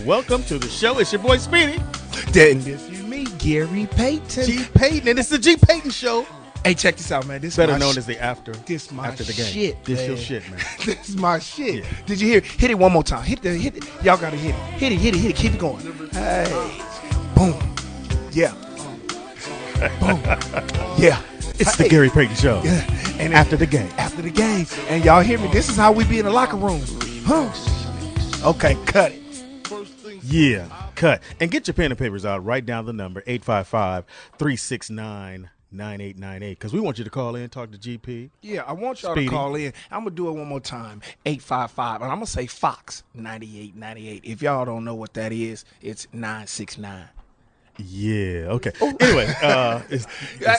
welcome to the show. It's your boy Speedy. Then this is me, Gary Payton. G. Payton, and it's the G. Payton Show. Hey, check this out, man. This Better my known as the after. This my after the game. shit. This man. your shit, man. This is my shit. Yeah. Did you hear? Hit it one more time. Hit it. Y'all gotta hit it. Hit it. Keep it going. Hey, boom. Yeah. Boom. Yeah. It's the Gary Payton Show. Yeah. And after the game. After the game. And y'all hear me? This is how we be in the locker room. Huh? Okay, cut it. Yeah, cut. And get your pen and papers out. Write down the number, 855-369-9898. Because we want you to call in and talk to GP. Yeah, I want y'all Speedy. to call in. I'm going to do it one more time. 855. And I'm going to say Fox 9898. If y'all don't know what that is, it's 969. Yeah, okay. Anyway, it's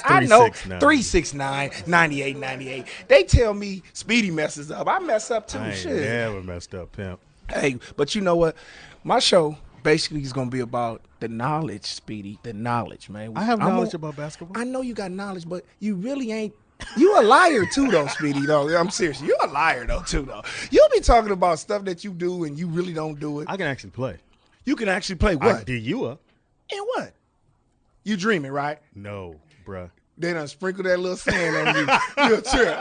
I know 369. 369-9898. They tell me Speedy messes up. I mess up too. I ain't Shit. never messed up, pimp. Hey, but you know what? My show basically is going to be about the knowledge, Speedy. The knowledge, man. I have knowledge about basketball. I know you got knowledge, but you really ain't. You a liar too, though, Speedy. Though I'm serious. You a liar though, too, though. You'll be talking about stuff that you do and you really don't do it. I can actually play. You can actually play what? I did you up. And what? You dreaming, right? No, bruh. They done sprinkle that little sand on you. You're a trip.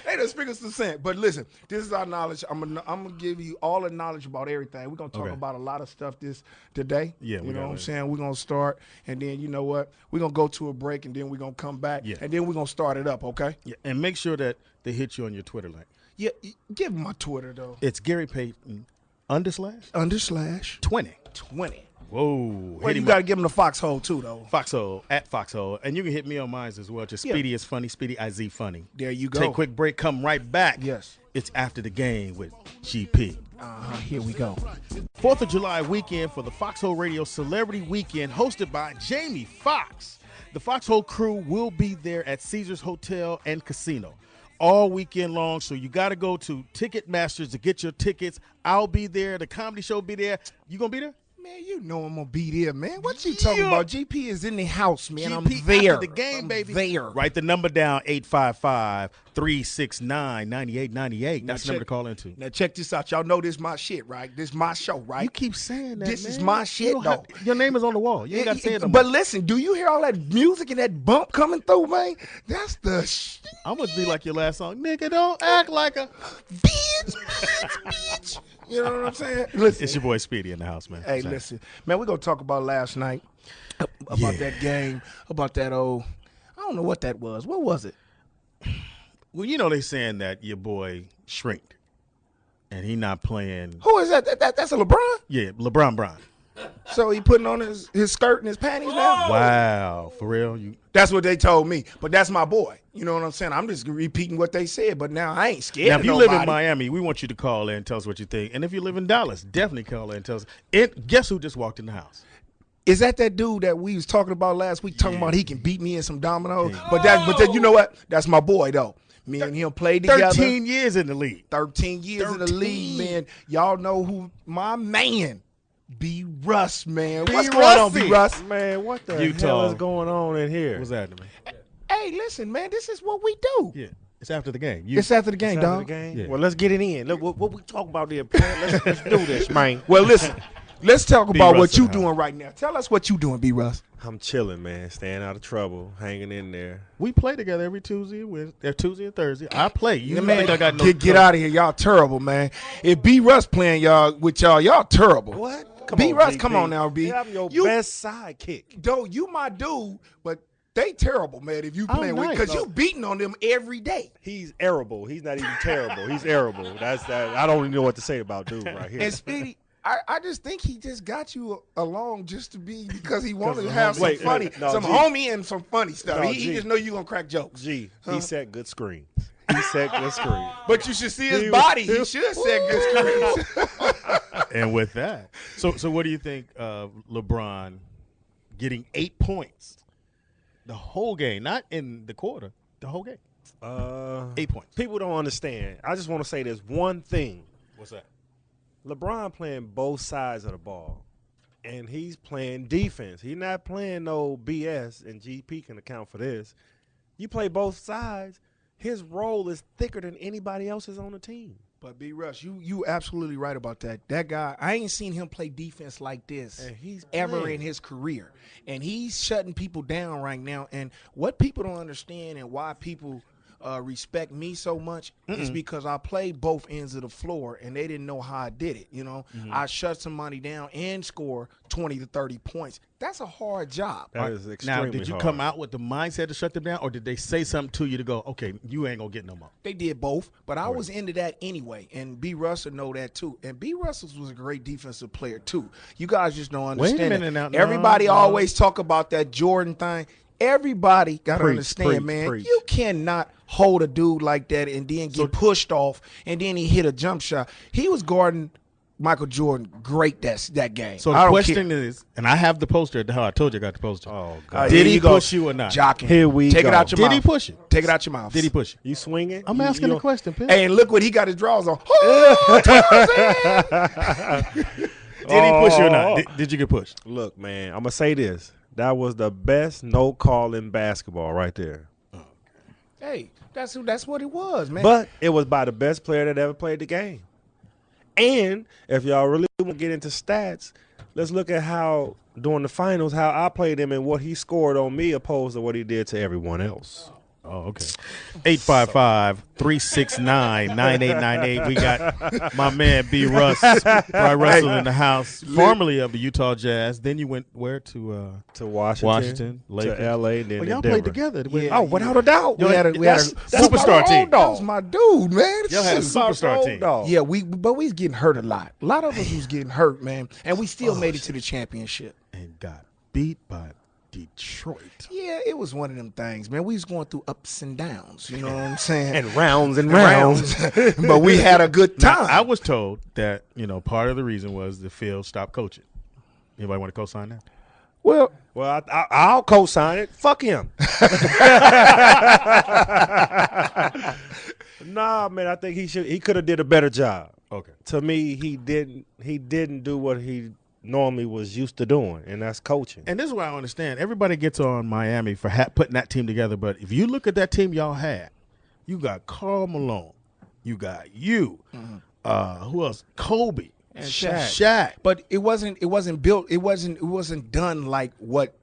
They done sprinkle some sand. But listen, this is our knowledge. I'm gonna give you all the knowledge about everything. We're gonna talk about a lot of stuff today. Yeah, you know what I'm saying? We're gonna start, and then you know what? We're gonna go to a break, and then we're gonna come back, and then we're gonna start it up. Okay? Yeah, and make sure that they hit you on your Twitter link. Yeah, give them my Twitter though. It's Gary Payton _. 20. Whoa. Well, you got to give them the Foxxhole, too, though. Foxxhole, at Foxxhole. And you can hit me on mine as well. Just Speedy is funny, Speedy IZ funny. There you go. Take a quick break, come right back. Yes. It's After the Game with GP. Here we go. 4th of July weekend for the Foxxhole Radio Celebrity Weekend hosted by Jamie Foxx. The Foxxhole crew will be there at Caesars Hotel and Casino all weekend long, so you got to go to Ticketmasters to get your tickets. I'll be there. The comedy show will be there. You going to be there? Man, you know I'm going to be there, man. What you talking about? GP is in the house, man. GP I'm there. After the game, baby. There. Write the number down, 855-369-9898. That's the number to call into. Now, check this out. Y'all know this my shit, right? This my show, right? You keep saying that, This man. is my shit, though. Your name is on the wall. You ain't got to say it no But more. listen, do you hear all that music and that bump coming through, man? That's the shit. I'm going to be like your last song. Nigga, don't act like a bitch. You know what I'm saying? Listen. It's your boy Speedy in the house, man. Hey, listen. Man, we're going to talk about last night, about that game, about that old, I don't know what that was. What was it? Well, you know they saying that your boy shrinked, and he not playing. Who is that? That's a LeBron? Yeah, LeBron Bron. So he putting on his skirt and his panties now? Wow, for real? That's what they told me. But that's my boy. You know what I'm saying? I'm just repeating what they said, but now I ain't scared Now, of if you nobody. live in Miami, we want you to call in and tell us what you think. And if you live in Dallas, definitely call in and tell us. And guess who just walked in the house? Is that dude that we was talking about last week, talking about he can beat me in some dominoes? Yeah. But you know what? That's my boy, though. Me and him played together. 13 years in the league. 13 years in the league, man. Y'all know who my man, B. Russ, man. What's going on, B. Russ? Man, what the Utah. hell is going on in here? What's happening, man? Hey, listen, man. This is what we do. Yeah, it's after the game. It's after the game, dog. Yeah. Well, let's get it in. Look, what we talk about there, man. Let's do this, man. Well, listen. Let's talk B. about Russ what you in the doing right now. Tell us what you doing, B. Russ. I'm chilling, man. Staying out of trouble, hanging in there. We play together every Tuesday and Thursday. I play. You man, think I got no get out of here. Y'all terrible, man. If B. Russ playing y'all terrible. What? B. Russ, come on now, B. Yeah, I'm your best sidekick. Though you my dude, but they terrible, man. If you playing with, because you beating on them every day. He's arable. He's not even terrible. He's arable. That's that. I don't even know what to say about dude right here. And Speedy, I just think he just got you along just to be because he wanted to have some funny, some homie and some funny stuff. He just know you gonna crack jokes. He set good screens. He set good screens. But you should see his body. He should set good screens. And with that, so what do you think of LeBron getting 8 points the whole game, not in the quarter, the whole game? 8 points. People don't understand. I just want to say this one thing. What's that? LeBron playing both sides of the ball, and he's playing defense. He's not playing no BS, and GP can account for this. You play both sides, his role is thicker than anybody else's on the team. But B. Russ, you absolutely right about that. That guy, I ain't seen him play defense like this ever in his career. And he's shutting people down right now. And what people don't understand and why people respect me so much is because I played both ends of the floor and they didn't know how I did it. I shut somebody down and score 20 to 30 points. That's a hard job. That is extremely Now, did you hard. come out with the mindset to shut them down, or did they say something to you to go, okay, you ain't going to get no more? They did both, but I was into that anyway, and B. Russell know that too. And B. Russell was a great defensive player too. You guys just don't understand. Wait a minute it. now. Everybody No. always talk about that Jordan thing. Everybody got to understand, man. preach. You cannot hold a dude like that and then get pushed off, and then he hit a jump shot. He was guarding Michael Jordan great that game. So the question is, and I have the poster at the house. I told you I got the poster. Oh, God. Did here he you go. push you or not? Jocking. Here we Take go. it out your Did mouth. he push you? Take it out your mouth. Did he push you? You swinging? I'm You- asking you a question, Pip. Hey, and look what he got his draws on. Oh, Tarzan! Did he push you or not? Did you get pushed? Look, man, I'm going to say this. That was the best no call in basketball right there. Hey, that's what it was, man. But it was by the best player that ever played the game. And if y'all really want to get into stats, let's look at how, during the finals, how I played him and what he scored on me opposed to what he did to everyone else. Oh, okay. 855-369-9898. We got my man B. Bryon Russell in the house, formerly of the Utah Jazz. Then you went where to Washington, Lakers. to L.A., then Well, to y'all Denver. played together. Oh, without a doubt. Yo, We had a that's superstar my team. road That dog. was my dude, man. Y'all had a Shit. superstar team. Yeah, but we was getting hurt a lot. A lot of us was getting hurt, man. And we still made it to the championship. And got beat by Detroit. Yeah, it was one of them things, man. We was going through ups and downs, you know what I'm saying? And rounds and rounds. rounds. But we had a good Now, time. I was told that, part of the reason was the field stopped coaching. Anybody want to co-sign that? Well, I'll co-sign it. Fuck him. Nah, man, I think he could have did a better job. Okay. To me, he didn't do what he normally was used to doing, and that's coaching. And this is what I understand. Everybody gets on Miami for putting that team together, but if you look at that team y'all had, you got Karl Malone, you got you, who else? Kobe and Shaq. But it wasn't built. It wasn't done like what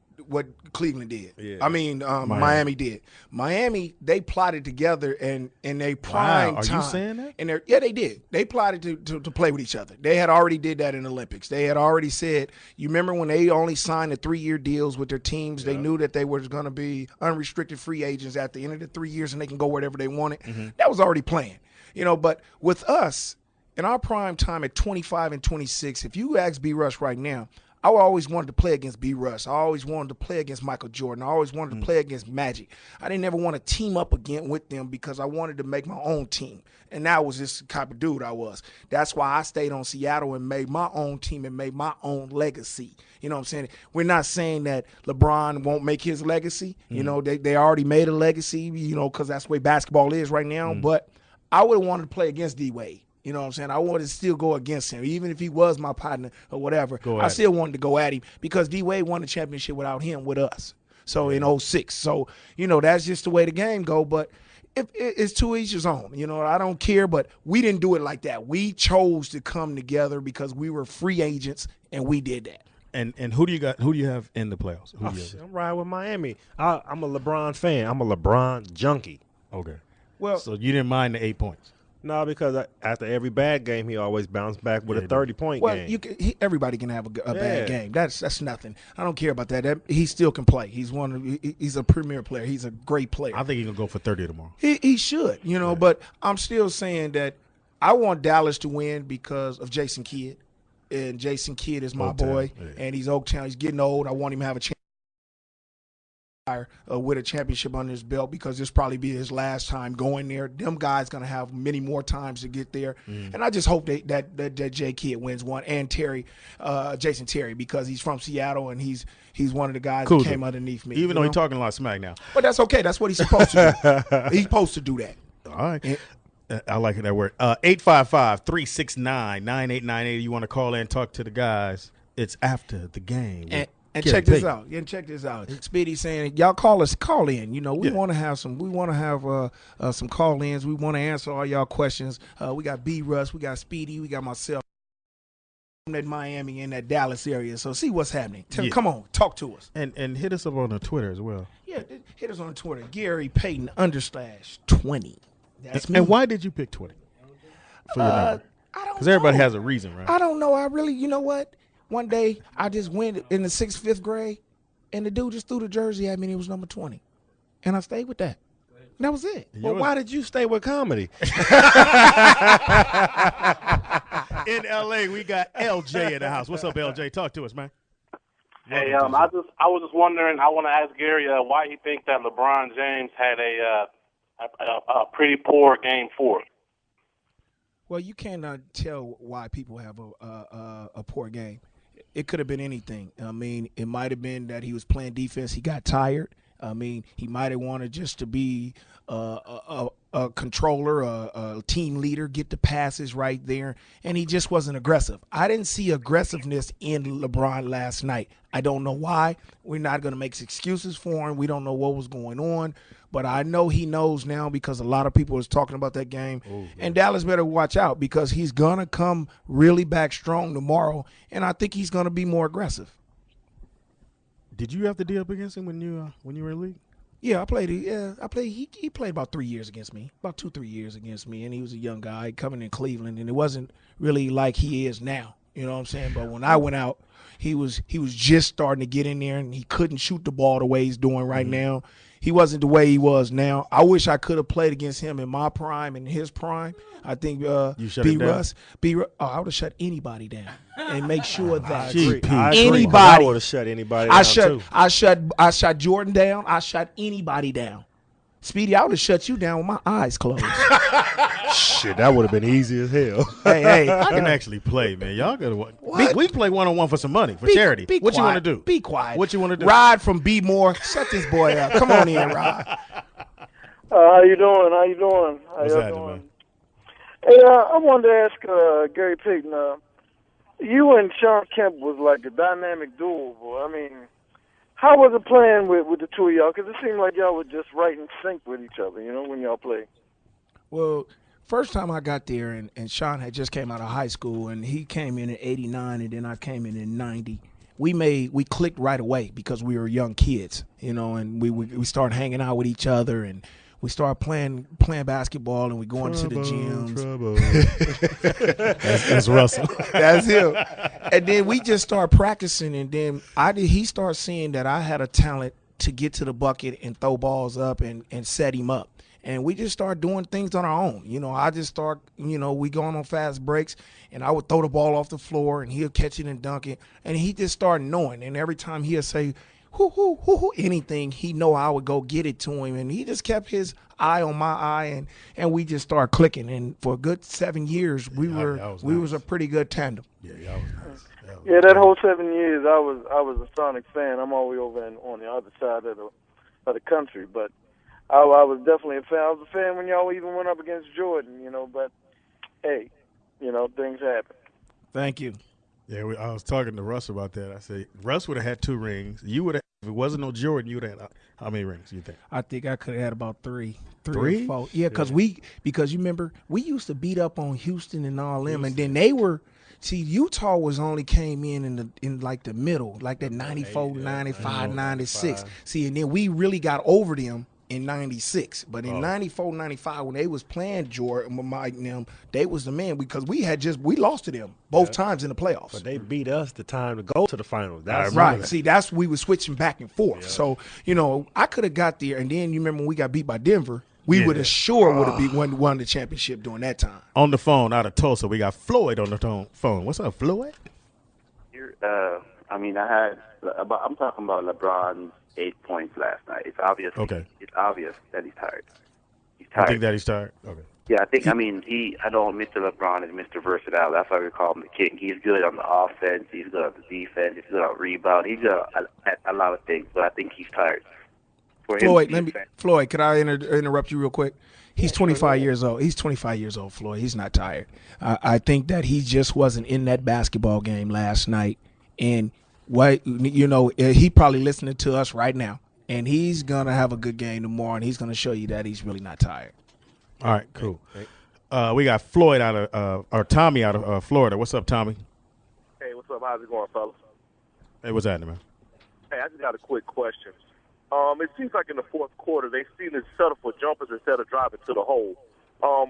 Cleveland did. Yeah. I mean, Miami did. Miami, they plotted together and they prime Wow, are time. you saying that? And they did. They plotted to play with each other. They had already did that in the Olympics. They had already said, you remember when they only signed the 3-year deals with their teams, they knew that they were going to be unrestricted free agents at the end of the 3 years and they can go wherever they wanted. That was already planned. But with us, in our prime time at 25 and 26, if you ask B. Rush right now, I always wanted to play against B. Russ. I always wanted to play against Michael Jordan. I always wanted to play against Magic. I didn't ever want to team up again with them because I wanted to make my own team. And that was just the type of dude I was. That's why I stayed on Seattle and made my own team and made my own legacy. You know what I'm saying? We're not saying that LeBron won't make his legacy. They already made a legacy, because that's the way basketball is right now. But I would have wanted to play against D-Wade. You know what I'm saying? I wanted to still go against him. Even if he was my partner or whatever, I still wanted to go at him because D-Wade won the championship without him with us. So in 06. So, that's just the way the game go. But it's to each his own. I don't care, but we didn't do it like that. We chose to come together because we were free agents, and we did that. And who do you got? Who do you have in the playoffs? I'm riding with Miami. I'm a LeBron fan. I'm a LeBron junkie. Okay. Well, So you didn't mind the 8 points? No, because after every bad game, he always bounced back with a 30-point game. Everybody can have a bad game. That's nothing. I don't care about that. He still can play. He's a premier player. He's a great player. I think he can go for 30 tomorrow. He should, but I'm still saying that I want Dallas to win because of Jason Kidd. And Jason Kidd is my boy, and he's Oaktown. He's getting old. I want him to have a chance with a championship under his belt because this probably be his last time going there. Them guys going to have many more times to get there. And I just hope that Jay Kidd wins one and Jason Terry, because he's from Seattle and he's one of the guys that came underneath me. Even though he's talking a lot of smack now. But that's okay. That's what he's supposed to do. He's supposed to do that. All right. I like that word. 855-369-9898. You want to call in and talk to the guys. It's after the game. And Gary check this Payton. out. Yeah, check this out. Speedy saying, y'all call in. You know, we want to have some call-ins. We want to answer all y'all questions. We got B. Russ, we got Speedy, we got myself. I'm at Miami in that Dallas area. So see what's happening. Come on, talk to us. And hit us up on the Twitter as well. Yeah, hit us on Twitter. Gary Payton _20. That's me. And why did you pick 20 for your number? I don't Because everybody know. has a reason, right? I don't know. You know what? One day I just went in the 6th, 5th grade, and the dude just threw the jersey at me, and it was number 20. And I stayed with that. And that was it. Well, why did you stay with comedy? In L.A., we got LJ in the house. What's up, LJ? Talk to us, man. Hey, I was just wondering. I want to ask Gary why he thinks that LeBron James had a pretty poor game 4. Well, you cannot tell why people have a poor game. It could have been anything. I mean, it might have been that he was playing defense. He got tired. I mean, he might have wanted just to be a controller, a team leader, get the passes right there, and he just wasn't aggressive. I didn't see aggressiveness in LeBron last night. I don't know why. We're not going to make excuses for him. We don't know what was going on, but I know he knows now because a lot of people is talking about that game. And Dallas better watch out because he's going to come really back strong tomorrow, and I think he's going to be more aggressive. Did you have to deal up against him when you were in the league? Yeah, I played. He played about 3 years against me, about 2-3 years against me, and he was a young guy coming in Cleveland, and it wasn't really like he is now. You know what I'm saying? But when I went out, he was just starting to get in there, and he couldn't shoot the ball the way he's doing right now. He wasn't the way he was now. I wish I could have played against him in my prime and his prime. I think B. Russ, I would have shut anybody down and make sure that anybody. I would have shut anybody down too. I shut Jordan down. I shut anybody down. Speedy, I would have shut you down with my eyes closed. Shit, that would have been easy as hell. Hey, I can actually play, man. Y'all gotta we play one-on-one for some money for charity. Be what quiet. you want to do? Be quiet. What you want to do? Rod from B More. Shut this boy up. Come on in, Rod. How you doing? What's happening, man? Hey, I wanted to ask Gary Payton. You and Sean Kemp was like a dynamic duo, boy. I mean, how was it playing with the two of y'all? Because it seemed like y'all were just right in sync with each other, you know, when y'all played. Well, first time I got there, and Sean had just came out of high school, and he came in 89, and then I came in 90. We clicked right away because we were young kids, you know, and we started hanging out with each other, and we started playing basketball, and we going to the gyms. That's Russell. That's him. And then we just started practicing, and then he started seeing that I had a talent to get to the bucket and throw balls up and set him up. And we just started doing things on our own. You know, I just start, you know, we going on fast breaks, and I would throw the ball off the floor, and he'll catch it and dunk it. And he just started knowing. And every time he'll say, anything, he know I would go get it to him. And he just kept his eye on my eye, and we just started clicking. And for a good 7 years, we was a pretty good tandem. Yeah, that was nice. Yeah, that whole 7 years, I was a Sonic fan. I'm all the way over on the other side of the country, but I was definitely a fan. I was a fan when y'all even went up against Jordan, you know. But hey, you know, things happen. Thank you. Yeah, I was talking to Russ about that. I said, Russ would have had 2 rings. You would have, if it wasn't no Jordan, you would have had how many rings, you think? I think I could have had about three Three? or 4. Yeah, because you remember, we used to beat up on Houston and all them, and then they were, see, Utah was only came in like the middle, like that 94, 95, 96. See, and then we really got over them in 96. But in 94, 95, when they was playing Jordan, Mike and them, they was the man because we lost to them both times in the playoffs. But they beat us the time to go to the finals. That's right. See, we were switching back and forth. Yeah. So, you know, I could have got there, and then you remember when we got beat by Denver, we would have won the championship during that time. On the phone out of Tulsa, we got Floyd on the phone. What's up, Floyd? I'm talking about LeBron's 8 points last night. It's obvious. Okay. It's obvious that he's tired. He's tired. I think that he's tired. Okay. Yeah, I think. I know Mr. LeBron is Mr. Versatile. That's why we call him the king. He's good on the offense. He's good on the defense. He's good on rebound. He's good at a lot of things. But I think he's tired. Floyd, could I interrupt you real quick? He's 25 years old. He's 25 years old, Floyd. He's not tired. I think that he just wasn't in that basketball game last night, and he probably listening to us right now, and he's going to have a good game tomorrow, and he's going to show you that he's really not tired. All right, cool. We got Floyd or Tommy out of Florida. What's up, Tommy? Hey, what's up? How's it going, fellas? Hey, what's happening, man? Hey, I just got a quick question. It seems like in the fourth quarter they seem to settle for jumpers instead of driving to the hole. I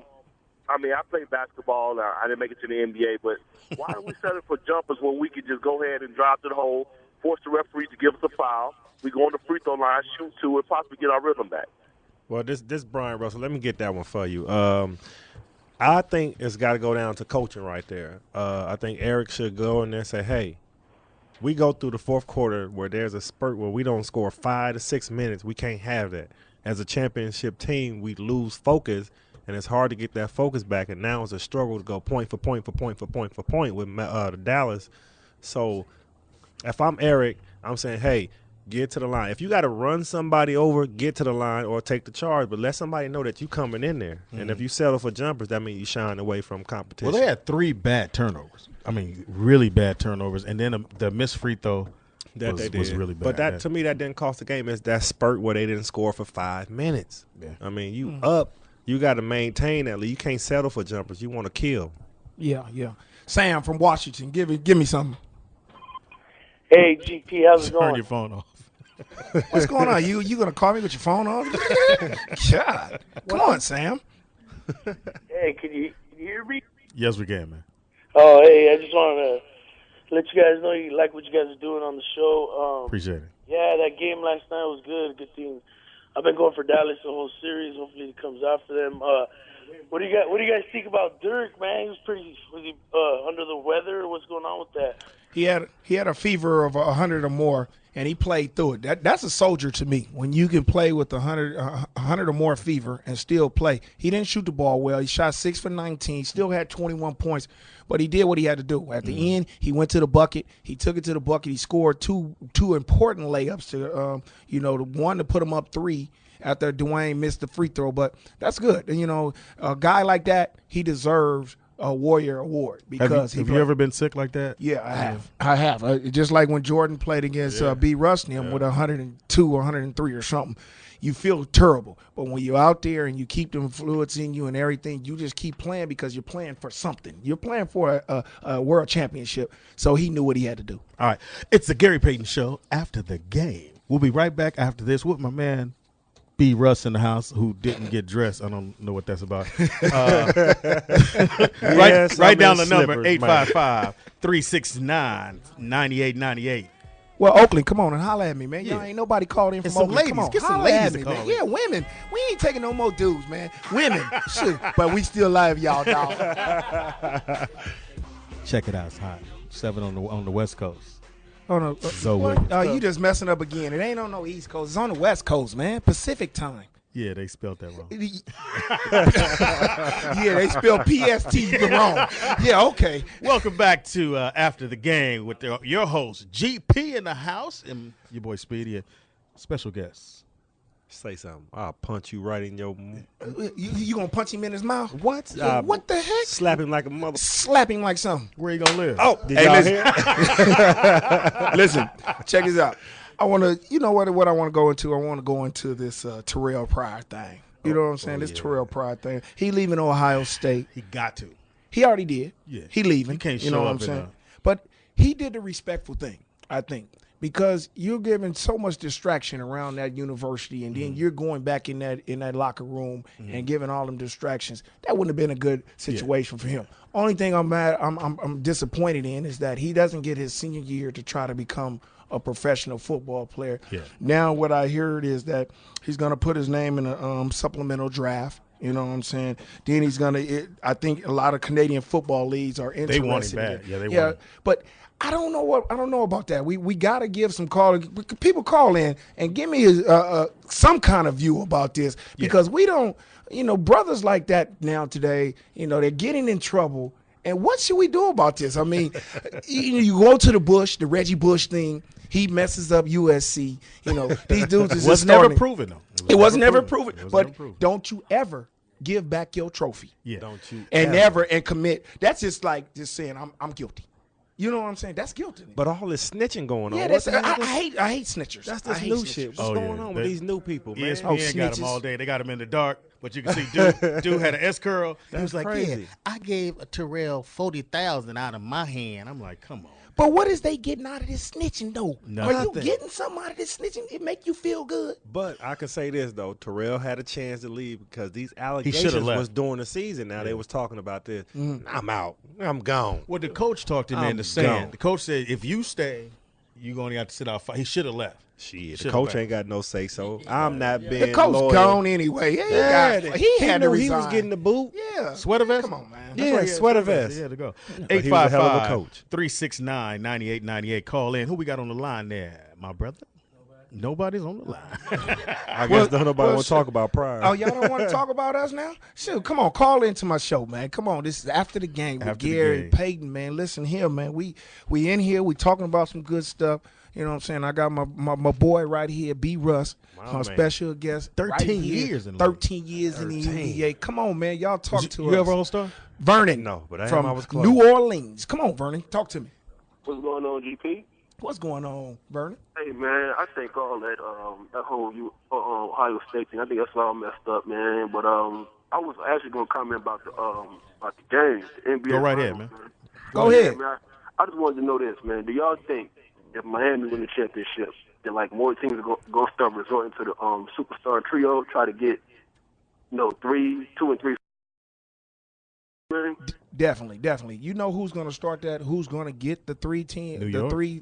played basketball. I didn't make it to the NBA, but why do we settle for jumpers when we could just go ahead and drive to the hole, force the referee to give us a foul, we go on the free throw line, shoot two, and possibly get our rhythm back? Well, this Bryon Russell, let me get that one for you. I think it's got to go down to coaching right there. I think Eric should go in there and say, hey, we go through the fourth quarter where there's a spurt where we don't score 5 to 6 minutes. We can't have that. As a championship team, we lose focus, and it's hard to get that focus back. And now it's a struggle to go point for point with the Dallas. So if I'm Eric, I'm saying, hey, get to the line. If you got to run somebody over, get to the line or take the charge, but let somebody know that you coming in there. Mm-hmm. And if you settle for jumpers, that means you shine away from competition. Well, they had 3 bad turnovers. Really bad turnovers. And then the missed free throw was really bad. But that to me, that didn't cost the game. It's that spurt where they didn't score for 5 minutes. Yeah. You up. You got to maintain that. You can't settle for jumpers. You want to kill. Yeah. Sam from Washington, give me something. Hey, GP, how's it going? Turn your phone off. What's going on? You gonna call me with your phone off? God, come on, Sam. Hey, can you hear me? Yes, we can, man. Oh, hey, I just wanted to let you guys know you like what you guys are doing on the show. Appreciate it. Yeah, that game last night was good. Good thing. I've been going for Dallas the whole series. Hopefully, it comes after them. What do you guys think about Dirk, man? Was he under the weather? What's going on with that? He had a fever of 100 or more, and he played through it. That's a soldier to me. When you can play with 100 or more fever and still play. He didn't shoot the ball well. He shot 6 for 19, still had 21 points, but he did what he had to do. At the end, he went to the bucket. He took it to the bucket. He scored two important layups to the one to put him up 3 after Dwayne missed the free throw. But that's good. And a guy like that, he deserves a Warrior Award because have you ever been sick like that? Yeah, I have. Just like when Jordan played against B. Russ and him with 102 or 103 or something. You feel terrible. But when you're out there and you keep them fluids in you and everything, you just keep playing because you're playing for something. You're playing for a world championship. So he knew what he had to do. All right. It's the Gary Payton Show after the game. We'll be right back after this with my man B. Russ in the house who didn't get dressed. I don't know what that's about. Write down the number, 855-369-9898. Well, Oakland, come on and holler at me, man. Y'all ain't nobody called in from Oakland. Ladies. Come on, get some holler ladies at to me, call man. in. Yeah, women. We ain't taking no more dudes, man. Women. Shit. But we still live, y'all, dog. Check it out. It's hot. 7 on the West Coast. Oh, no. You just messing up again. It ain't on no East Coast. It's on the West Coast, man. Pacific time. Yeah, they spelled that wrong. Yeah, they spelled PST wrong. Yeah, okay. Welcome back to After the Game with your host, GP in the house, and your boy Speedy, and special guests. Say something. I'll punch you right in your You gonna punch him in his mouth? What? What the heck? Slap him like a mother. Slap him like something. Where you gonna live? Oh, Did y'all hear? Listen, check this out. I want to, what I want to go into? I want to go into this Terrelle Pryor thing. You know what I'm saying? This Terrelle Pryor thing. He leaving Ohio State. He got to. He already did. Yeah. He leaving. He can't show you know what up I'm saying? But he did the respectful thing, I think. Because you're giving so much distraction around that university, and then you're going back in that locker room and giving all them distractions. That wouldn't have been a good situation for him. Only thing I'm disappointed in is that he doesn't get his senior year to try to become a professional football player. Yeah. Now what I heard is that he's going to put his name in a supplemental draft. You know what I'm saying? Then he's going to – I think a lot of Canadian football leagues are interested. They want him bad. Yeah, they want him. But – I don't know about that. We got to give some call. People call in and give me some kind of view about this because we don't. Brothers like that now today. They're getting in trouble. And what should we do about this? I mean, you go to the Reggie Bush thing. He messes up USC. These dudes is was never proven though. It was never proven. But don't you ever give back your trophy? Yeah. Don't you? And never commit. That's just like saying I'm guilty. You know what I'm saying? That's guilty. But all this snitching going on. Yeah, What that's, the hell is I hate snitchers. That's I this hate new snitchers. shit. What's Oh, going yeah. on with these new people, man? ESPN got them all day. They got them in the dark, but you can see dude had an S curl. He was like, crazy. "Yeah, I gave a Terrell 40,000 out of my hand." I'm like, "Come on." But what is they getting out of this snitching, though? Nothing. Are you getting something out of this snitching? It make you feel good. But I can say this, though. Terrell had a chance to leave because these should've allegations left. was during the season. Now they was talking about this. I'm out. I'm gone. Well, the coach talked him I'm into saying. gone. The coach said, "If you stay, you're going to have to sit out." He should have left. Shit, the Should've coach left. ain't got no say so. I'm not being The coach loyal. gone anyway. He had to knew resign. he was getting the boot. Yeah. Sweater vest? Come on, man. Yeah, That's why sweater vest. He had to go. But he was a hell of a 855-369-9898. Call in. Who we got on the line there, my brother? Nobody's on the line. I guess nobody want to talk about Pryor. Oh, y'all don't want to talk about us now? Shoot, come on, call into my show, man. Come on, this is after the game with After the Gary game. Payton, man. Listen here, man. We in here. We talking about some good stuff. You know what I'm saying? I got my boy right here, B. Russ, my man. special guest. 13 right here. years in the league. 13 years in the NBA. Come on, man. Y'all talk to You us. ever All-Star? Vernon. No, but I from was close. New Orleans. Come on, Vernon. Talk to me. What's going on, GP? What's going on, Vernon? Hey man, I think all that that whole Ohio State thing, I think that's all messed up, man. But I was actually gonna comment about the game, the NBA. Go right ahead, Finals, man. Go ahead. Man, I just wanted to know this, man. Do y'all think if Miami win the championship, that like more teams are gonna start resorting to the superstar trio, try to get 2 and 3? Man? Definitely. You know who's going to start that? Who's going to get the 3 team?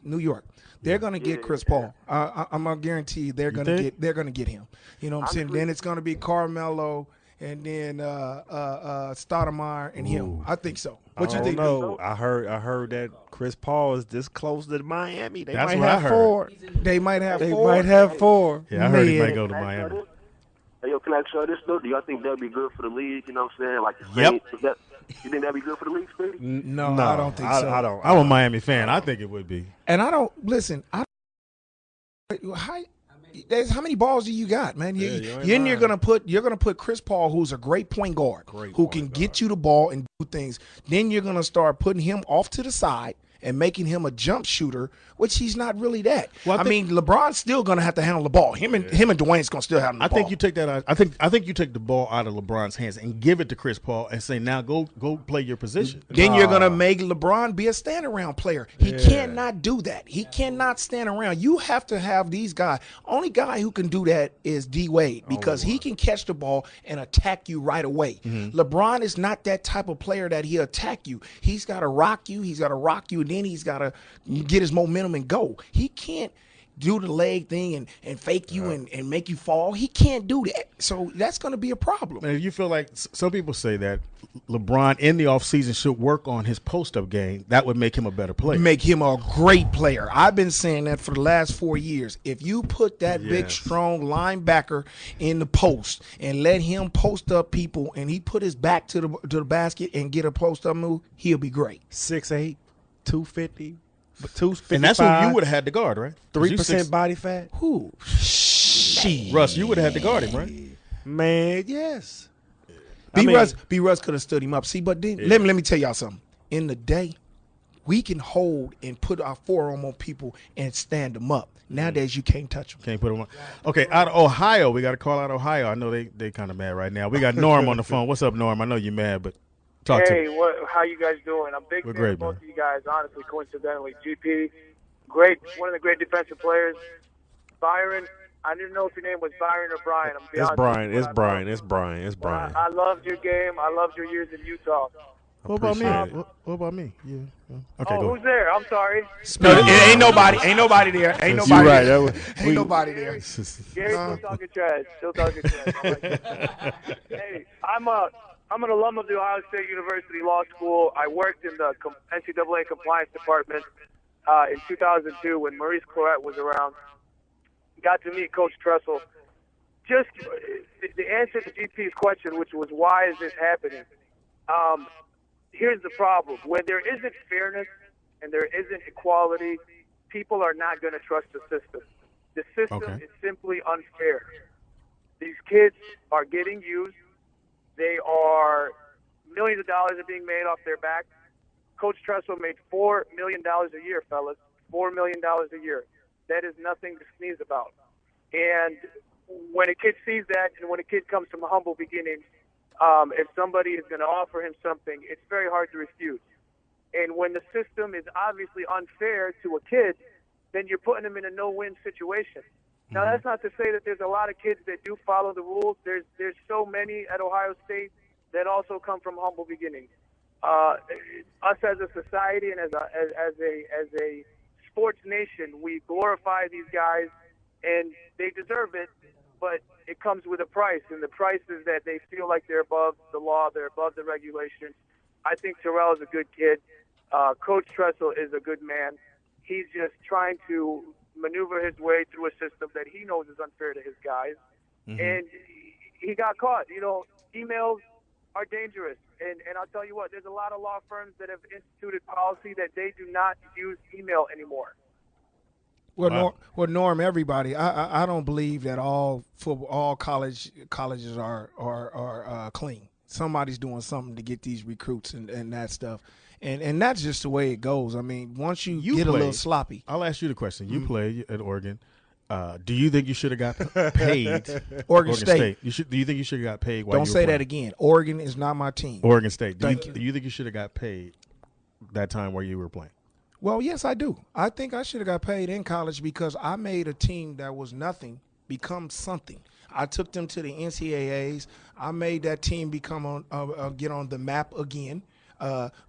New York. They're going to get Chris Paul. I'm going to guarantee you they're going to get him. You know what I'm saying? Then it's going to be Carmelo and then Stoudemire and him. I think so. What you think? No, I heard that Chris Paul is this close to Miami. They That's might what I have heard. 4. They might have They 4. might have 4. Yeah, I heard he Man. might go to Miami. Hey, yo, can I ask y'all this though? Do y'all think that'd be good for the league? You know what I'm saying? Like, Yep. You think that'd be good for the league, Speedy? No, I don't think so. I don't. I'm a Miami fan. I think it would be. And I don't listen. How many balls do you got, man? You're gonna put Chris Paul, who's a great point guard, who can get you the ball and do things. Then you're gonna start putting him off to the side and making him a jump shooter, which he's not really that. Well, I mean, LeBron's still gonna have to handle the ball. Him and Dwayne's gonna still handle the ball. I think you take that out. I think you take the ball out of LeBron's hands and give it to Chris Paul and say, now go play your position. Then you're going to make LeBron be a stand-around player. He cannot do that. He cannot stand around. You have to have these guys. Only guy who can do that is D-Wade because he can catch the ball and attack you right away. LeBron is not that type of player that he'll attack you. He's got to rock you. And then he's got to get his momentum and go. He can't do the leg thing and fake you and make you fall. He can't do that. So that's going to be a problem. And if you feel like some people say that LeBron in the offseason should work on his post-up game, that would make him a better player. Make him a great player. I've been saying that for the last 4 years. If you put that big, strong linebacker in the post and let him post up people and he put his back to the basket and get a post-up move, he'll be great. 6'8", 250. 255. And that's who you would have had to guard, right? 3% body fat. Who? Russ, you would have had to guard him, right? Man, yes. B. Russ could have stood him up. See, but then let me tell y'all something. In the day, we can hold and put our forearm on people and stand them up. Nowadays, you can't touch them. Can't put him on. Okay, out of Ohio, we got to call out Ohio. I know they kind of mad right now. We got Norm on the phone. What's up, Norm? I know you're mad, but talk to me. How you guys doing? I'm a big We're fan great, of both man. of you guys, honestly, coincidentally. GP, great, one of the great defensive players. Byron, I didn't know if your name was Byron or Brian. I'm It's Brian. It's Brian. It's Brian. It's Brian. I loved your game. I loved your years in Utah. What about me? Appreciate it. What about me? Yeah. Okay, go. Who's there? I'm sorry. No, ain't nobody there. Ain't nobody You're there. right. Ain't nobody there. Gary's still talking trash. I like that. Hey, I'm an alum of the Ohio State University Law School. I worked in the NCAA compliance department in 2002 when Maurice Clarett was around. Got to meet Coach Tressel. Just the answer to GP's question, which was why is this happening? Here's the problem. When there isn't fairness and there isn't equality, people are not going to trust the system. The system is simply unfair. These kids are getting used. They are millions of dollars are being made off their back. Coach Tressel made $4 million a year, fellas. $4 million a year. That is nothing to sneeze about. And when a kid sees that, and when a kid comes from a humble beginning, if somebody is going to offer him something, it's very hard to refuse. And when the system is obviously unfair to a kid, then you're putting them in a no-win situation. Now, that's not to say that there's a lot of kids that do follow the rules. There's so many at Ohio State that also come from humble beginnings. Us as a society and as a sports nation, we glorify these guys, and they deserve it, but it comes with a price, and the price is that they feel like they're above the law, they're above the regulations. I think Terrelle is a good kid. Coach Tressel is a good man. He's just trying to maneuver his way through a system that he knows is unfair to his guys. And he got caught. You know, emails are dangerous. And I'll tell you what, there's a lot of law firms that have instituted policy that they do not use email anymore. Well, Norm, everybody, I don't believe that all colleges are clean. Somebody's doing something to get these recruits and that stuff. And that's just the way it goes. I mean, once you get a little sloppy. I'll ask you the question. You played at Oregon. Do you think you should have got paid? Oregon State. Do you think you should have got paid? Don't say that again. Oregon is not my team. Oregon State. Do Thank you. you think you should have got paid that time where you were playing? Well, yes, I do. I think I should have got paid in college because I made a team that was nothing become something. I took them to the NCAAs. I made that team get on the map again.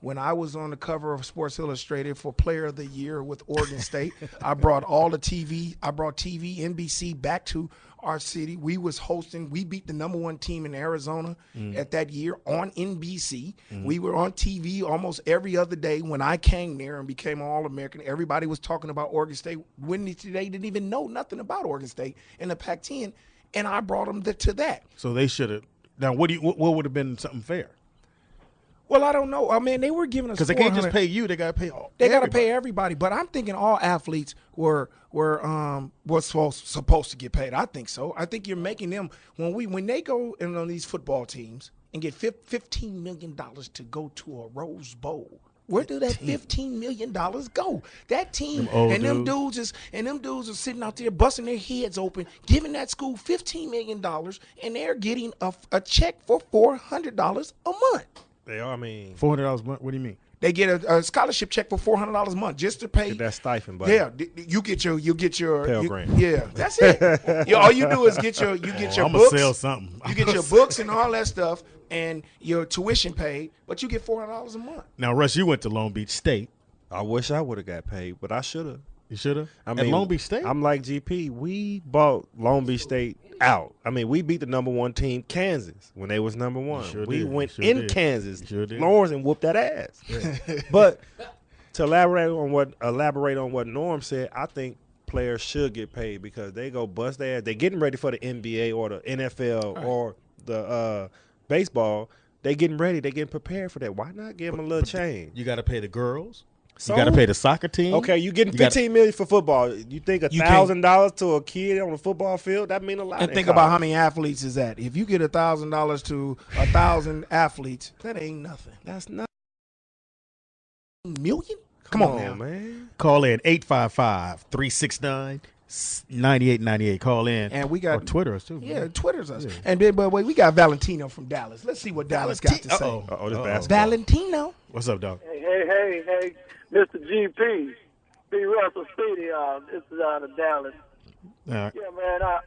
When I was on the cover of Sports Illustrated for Player of the Year with Oregon State, I brought all the TV. I brought TV, NBC back to our city. We was hosting. We beat the #1 team in Arizona at that year on NBC. We were on TV almost every other day. When I came there and became All-American, everybody was talking about Oregon State. When they didn't even know nothing about Oregon State in the Pac-10, and I brought them to that. So they should have. Now, what would have been something fair? Well, I don't know. I mean, they were giving us because they can't just pay you; they got to pay all. They got to pay everybody. But I'm thinking all athletes were supposed to get paid. I think so. I think you're making them when they go in on these football teams and get $15 million to go to a Rose Bowl. Where did that $15 million go? That team them dudes are sitting out there busting their heads open, giving that school $15 million, and they're getting a check for $400 a month. They are. I mean, $400 a month. What do you mean? They get a scholarship check for $400 a month just to pay. Get that stipend, buddy. Yeah, you get your Pell Grant. Yeah, that's it. All you do is get your books. I'm gonna sell something. You get your books and all that stuff, and your tuition paid, but you get $400 a month. Now, Russ, you went to Long Beach State. I wish I would have got paid, but I should have. You should have? I mean, at Long Beach State? I'm like GP. We bought Long Beach State out. I mean, we beat the #1 team, Kansas, when they was #1. Sure we did. went Sure in did. Kansas, Sure did. Lawrence, and whooped that ass. Yeah. But to elaborate on what Norm said, I think players should get paid because they go bust their ass. They're getting ready for the NBA or the NFL or the baseball. They getting ready. They getting prepared for that. Why not give them a little change? You got to pay the girls. So, you got to pay the soccer team. Okay, you getting $15 million for football. You think $1,000 to a kid on the football field, that mean a lot. And think about how many athletes is that. If you get $1,000 to 1,000 athletes, that ain't nothing. That's not million. Come on now, man. Call in 855-369-9898. Call in. And we got or Twitter us too. Yeah, man. Twitter's us. Yeah. And then, but wait, we got Valentino from Dallas. Let's see what Dallas got to say. Oh, this basketball. Valentino. What's up, dog? Hey, Mr. GP, B. Russell, Speedy, this is out of Dallas. All right. Yeah, man, I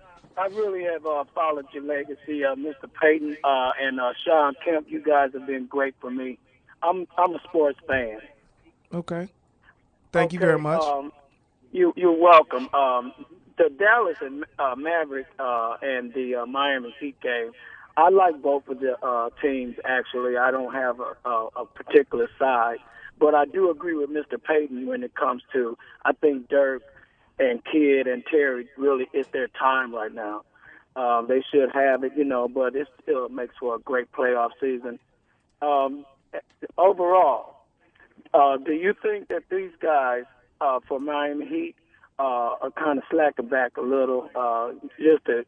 really have followed your legacy, Mr. Payton and Sean Kemp. You guys have been great for me. I'm a sports fan. Okay. Thank you very much. You're welcome. The Dallas and Mavericks and the Miami Heat game, I like both of the teams, actually. I don't have a particular side. But I do agree with Mr. Payton when it comes to, I think Dirk and Kidd and Terry, really, it's their time right now. They should have it, but it still makes for a great playoff season. Overall, do you think that these guys for Miami Heat are kind of slacking back a little just to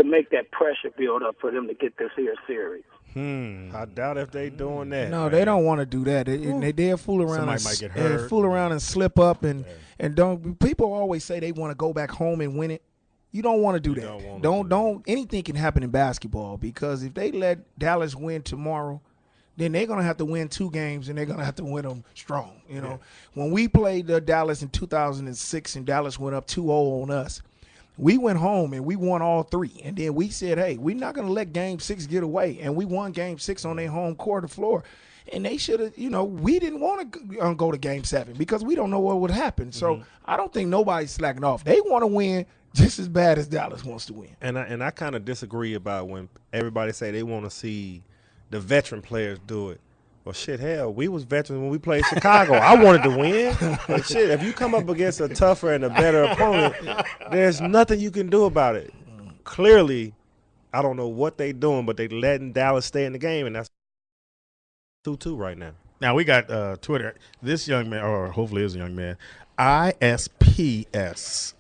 make that pressure build up for them to get this here series? I doubt if they doing that. No, they don't want to do that. They'll fool around Somebody might get hurt. and fool around and slip up and don't. People always say they want to go back home and win it. You don't want to do that. Don't. Anything can happen in basketball because if they let Dallas win tomorrow, then they're gonna have to win 2 games and they're gonna have to win them strong. You know, when we played Dallas in 2006 and Dallas went up 2-0 on us. We went home and we won all 3. And then we said, hey, we're not going to let Game 6 get away. And we won Game 6 on their home court floor. And they should have, we didn't want to go to Game 7 because we don't know what would happen. So I don't think nobody's slacking off. They want to win just as bad as Dallas wants to win. And I kind of disagree about when everybody say they want to see the veteran players do it. Well, shit, hell, we was veterans when we played Chicago. I wanted to win. But shit, if you come up against a tougher and a better opponent, there's nothing you can do about it. Clearly, I don't know what they doing, but they letting Dallas stay in the game, and that's 2-2 right now. Now, we got Twitter. This young man, or hopefully is a young man, ISPS_TAW,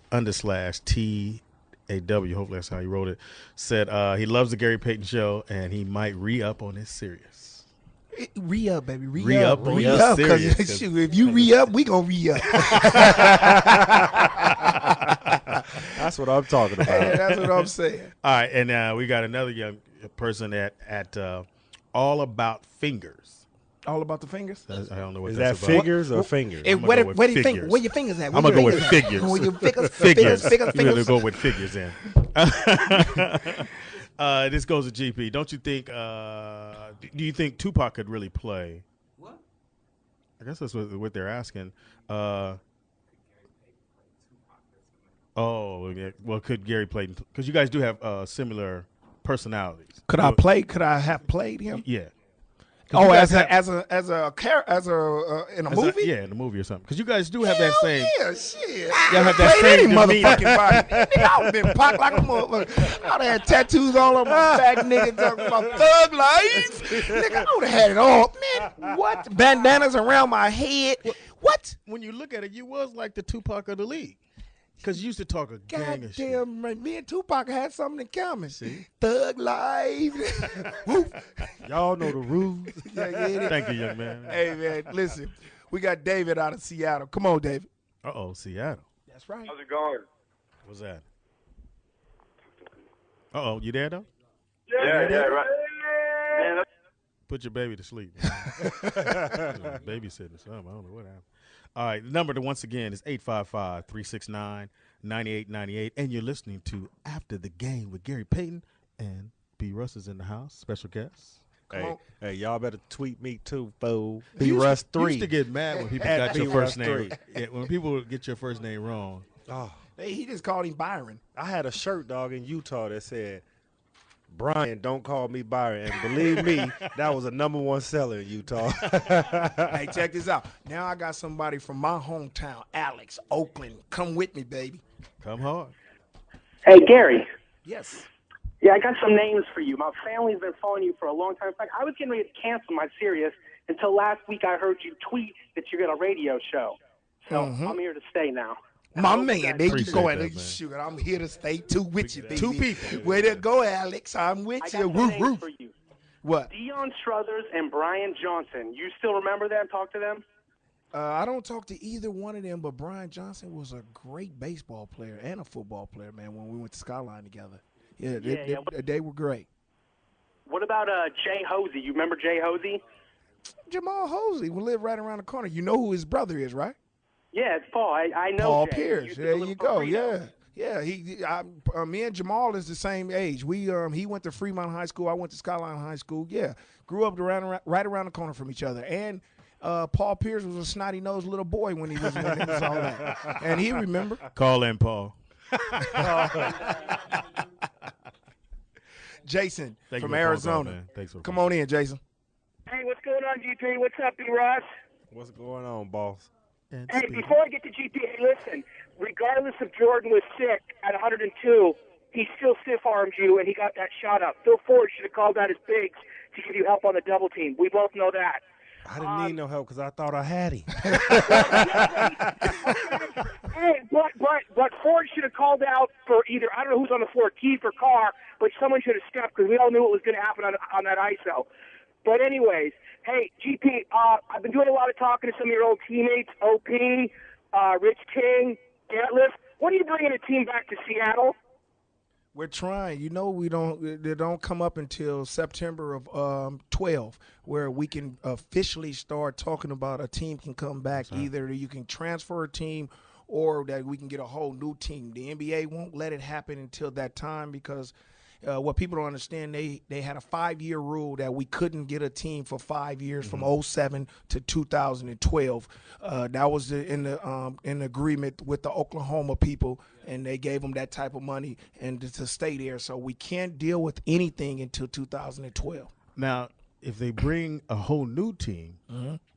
hopefully that's how he wrote it, said he loves the Gary Payton show, and he might re-up on his series. Re-up, baby. Re-up. Because if you re-up, we going to re-up. That's what I'm talking about. Yeah, that's what I'm saying. All right, and we got another young person at All About Fingers. All About the Fingers? I don't know what Is that's that about. figures or fingers? Where your fingers at? I'm going to go with figures. Where your figures? Figures. Figures. You're going to go with figures in. This goes to GP. Don't you think do you think Tupac could really play? What? I guess that's what they're asking. Well, could Gary play? Because you guys do have similar personalities. Could I have played him? Yeah. Oh, as a in a movie? In a movie or something. Because you guys do have that same. Yeah, shit. Y'all have that same motherfucking body. Nigga, I've been popped like a motherfucker. I'd have had tattoos all on my back, nigga, talking about thug life. Nigga, I would have had it all. Man, what? Bandanas around my head. What? When you look at it, you was like the Tupac of the league. Because you used to talk a gang of shit. Goddamn, me and Tupac had something in common. See? Thug life. Y'all know the rules. Thank you, young man. Hey, man, listen. We got David out of Seattle. Come on, David. Uh-oh, Seattle. That's right. How's it going? What's that? Uh-oh, you there, though? Yeah, right. Man, Put your baby to sleep. Babysitting or something. I don't know what happened. All right, the number to once again is 855-369-9898, and you're listening to After the Game with Gary Payton, and B. Russ is in the house, special guest. Hey, y'all better tweet me too, fool. B. Russ 3. You used to get mad when people got your first name. Yeah, when people get your first name wrong. Oh, Hey, he just called him Byron. I had a shirt, dog, in Utah that said, Bryon, don't call me Byron. And believe me, that was a #1 seller in Utah. Hey, check this out. Now I got somebody from my hometown, Alex, Oakland. Come with me, baby. Come hard. Hey, Gary. Yes. Yeah, I got some names for you. My family's been following you for a long time. In fact, I was getting ready to cancel my Sirius until last week I heard you tweet that you're going to radio show. So I'm here to stay now. My man, there you go. That, shoot, I'm here to stay too with you, baby. 2 people. Way to go, Alex. I'm with I you. got some names for you. What? Deion Struthers and Brian Johnson. You still remember them? Talk to them? I don't talk to either one of them, but Brian Johnson was a great baseball player and a football player, man, when we went to Skyline together. Yeah, they were great. What about Jay Hosey? You remember Jay Hosey? Jamal Hosey will live right around the corner. You know who his brother is, right? Yeah, it's Paul. I know Paul Jay. Pierce. There you go. Yeah. Me and Jamal is the same age. He went to Fremont High School. I went to Skyline High School. Yeah, grew up right around the corner from each other. And Paul Pierce was a snotty-nosed little boy when he was all that. And he remember. Call in, Paul. Jason Thank from you for Arizona. calling, man. Thanks for Come on in, Jason. Hey, what's going on, GP? What's up, B-Ross? What's going on, boss? Hey, before I get to GP, hey, listen, regardless if Jordan was sick at 102, he still stiff-armed you, and he got that shot up. Phil Ford should have called out his bigs to give you help on the double team. We both know that. I didn't need no help because I thought I had him. Hey, but But Ford should have called out for either, I don't know who's on the floor, Keith or Carr, but someone should have stepped because we all knew what was going to happen on that ISO. But anyways, hey, GP, I've been doing a lot of talking to some of your old teammates, OP, Rich King, Detlef. When are you bringing a team back to Seattle? We're trying. You know, they don't come up until September of 12, where we can officially start talking about a team can come back. Either you can transfer a team or that we can get a whole new team. The NBA won't let it happen until that time because what people don't understand, they had a 5-year rule that we couldn't get a team for 5 years from 07 to 2012. That was in agreement with the Oklahoma people, and they gave them that type of money and to stay there. So we can't deal with anything until 2012. Now, if they bring a whole new team,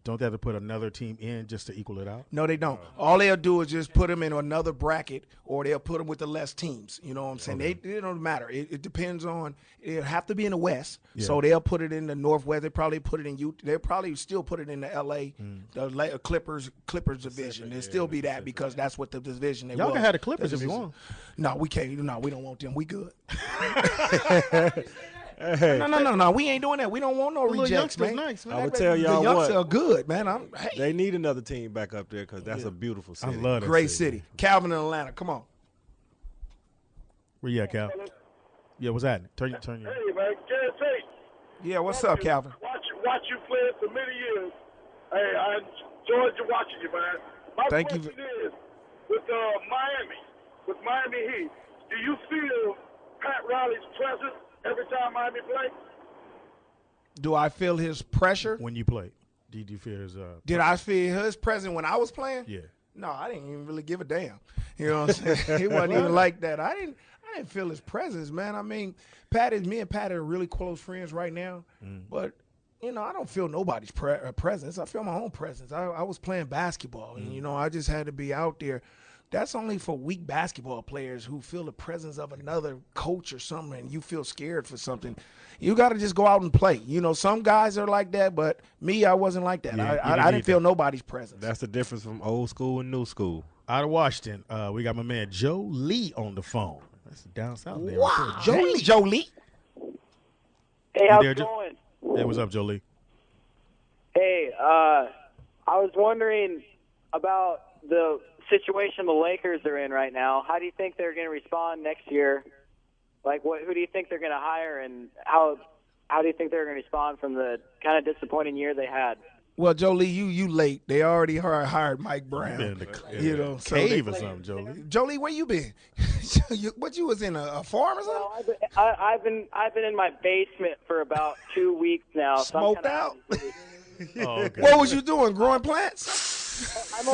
don't they have to put another team in just to equal it out? No, they don't. All they'll do is just put them in another bracket, or they'll put them with the less teams. You know what I'm saying? Okay. It don't matter. It depends on. It'll have to be in the West, so they'll put it in the Northwest. They probably put it in Utah. They'll probably still put it in the L.A. The Clippers division. It'll still be that because that's what the division they Y'all was. can have the Clippers if you want. No, we can't. No, we don't want them. We good. Hey. No. We ain't doing that. We don't want no rejects, man. Nice, man. I would tell y'all the youngsters what. are good, man. They need another team back up there because that's a beautiful city. I love that Great city. Calvin in Atlanta. Come on. Where you at, Cal? Yeah, what's happening? Turn your. Hey, man, Gary Payton. Yeah, what's up, Calvin? Watch you play for many years. Hey, I enjoyed watching you, man. My Thank question you. is, with Miami Heat, do you feel Pat Riley's presence every time Miami plays? Do I feel his pressure? When you play, did you feel his? Did I feel his presence when I was playing? Yeah. No, I didn't even really give a damn. You know what I'm saying? He wasn't even like that. I didn't feel his presence, man. I mean, me and Pat are really close friends right now, but you know, I don't feel nobody's presence. I feel my own presence. I was playing basketball, and you know, I just had to be out there. That's only for weak basketball players who feel the presence of another coach or something, and you feel scared for something. You got to just go out and play. You know, some guys are like that, but me, I wasn't like that. Yeah, I didn't feel nobody's presence. That's the difference from old school and new school. Out of Washington, we got my man Joe Lee on the phone. That's down south there. Wow, Right Joe Lee. Hey, how's it going? Hey, what's up, Joe Lee? Hey, I was wondering about the situation the Lakers are in right now. How do you think they're going to respond next year? Like, who do you think they're going to hire, and how do you think they're going to respond from the kind of disappointing year they had? Well, Joe Lee, you late. They already hired Mike Brown. In the you know, cave or something, Joe Lee. Joe Lee, where you been? What you was in a farm or something? Well, I've been in my basement for about 2 weeks now. Smoked so out. Oh, okay. What was you doing? Growing plants? I'm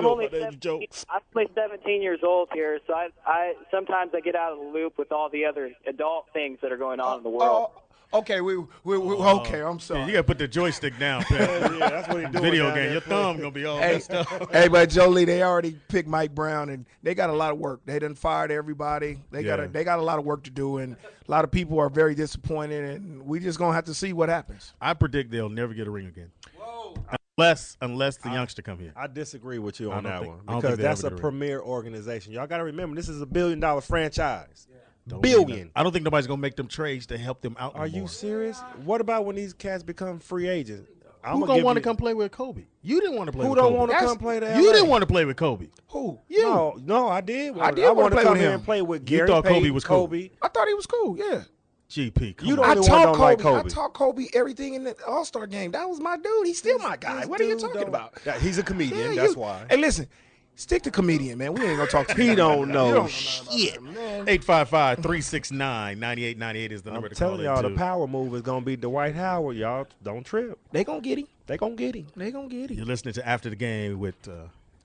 only 17 years old here, so I sometimes I get out of the loop with all the other adult things that are going on in the world. Okay, okay. I'm sorry. Yeah, you gotta put the joystick down, Pat. Yeah, that's what he doing. Video down game, there your playing. thumb gonna be all messed up. Hey, but Joe Lee, they already picked Mike Brown, and they got a lot of work. They done fired everybody. They got a lot of work to do, and a lot of people are very disappointed. And we just gonna have to see what happens. I predict they'll never get a ring again. Whoa. Unless the youngster come here. I disagree with you I on don't that think- one I don't because think they'll that's ever a get a ring. premier organization. Y'all got to remember, this is $1 billion franchise. Don't Billion. I don't think nobody's gonna make them trades to help them out. Are no more. you serious? What about when these cats become free agents? Who gonna want to come play with Kobe? You didn't want to play. Who with don't Kobe. want to come play the You LA? didn't want to play with Kobe. Who? You. No, I did. I did wanna wanted play to come with here him. and play with You Gary thought Kobe Payton, was cool. Kobe. I thought he was cool. Yeah. GP, come You on. don't I only one taught don't like Kobe. I Kobe. taught Kobe everything in the All-Star game. That was my dude. He's still my guy. This What are you dude talking don't- about? He's a comedian. Yeah, That's why. Hey, listen. Stick to comedian, man. We ain't gonna talk to He you. don't know You don't shit. man. 855-369-9898 is the number I'm to call telling y'all, the into. power move is gonna be Dwight Howard. Y'all don't trip. They gonna get him. They gonna get him. They gonna get him. You're listening to After the Game with